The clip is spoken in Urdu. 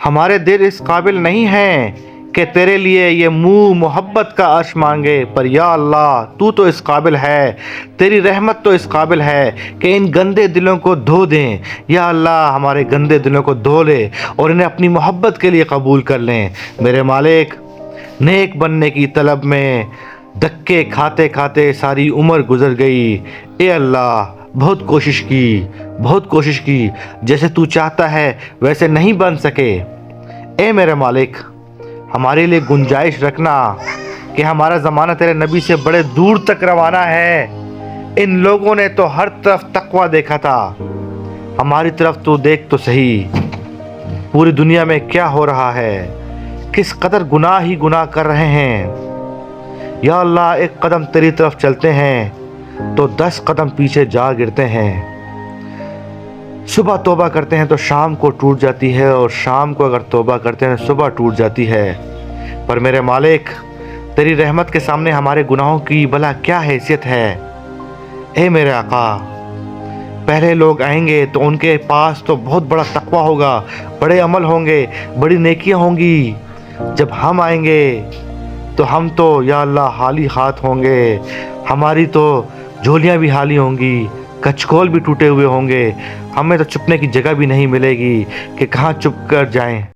ہمارے دل اس قابل نہیں ہیں کہ تیرے لیے یہ منہ محبت کا عرش مانگے، پر یا اللہ تو تو اس قابل ہے، تیری رحمت تو اس قابل ہے کہ ان گندے دلوں کو دھو دیں۔ یا اللہ ہمارے گندے دلوں کو دھو لے اور انہیں اپنی محبت کے لیے قبول کر لیں۔ میرے مالک، نیک بننے کی طلب میں دھکے کھاتے کھاتے ساری عمر گزر گئی۔ اے اللہ بہت کوشش کی، جیسے تو چاہتا ہے ویسے نہیں بن سکے۔ اے میرے مالک، ہمارے لیے گنجائش رکھنا کہ ہمارا زمانہ تیرے نبی سے بڑے دور تک روانہ ہے۔ ان لوگوں نے تو ہر طرف تقویٰ دیکھا تھا، ہماری طرف تو دیکھ تو صحیح، پوری دنیا میں کیا ہو رہا ہے، کس قدر گناہ ہی گناہ کر رہے ہیں۔ یا اللہ ایک قدم تیری طرف چلتے ہیں تو 10 قدم پیچھے جا گرتے ہیں۔ صبح توبہ کرتے ہیں تو شام کو ٹوٹ جاتی ہے، اور شام کو اگر توبہ کرتے ہیں صبح ٹوٹ جاتی ہے۔ پر میرے مالک، تیری رحمت کے سامنے ہمارے گناہوں کی بھلا کیا حیثیت ہے۔ اے میرے آقا، پہلے لوگ آئیں گے تو ان کے پاس تو بہت بڑا تقویٰ ہوگا، بڑے عمل ہوں گے، بڑی نیکیاں ہوں گی۔ جب ہم آئیں گے تو ہم تو یا اللہ خالی ہاتھ ہوں گے، ہماری تو جھولیاں بھی خالی ہوں گی، کچکول بھی ٹوٹے ہوئے ہوں گے، ہمیں تو چھپنے کی جگہ بھی نہیں ملے گی کہ کہاں چھپ کر جائیں۔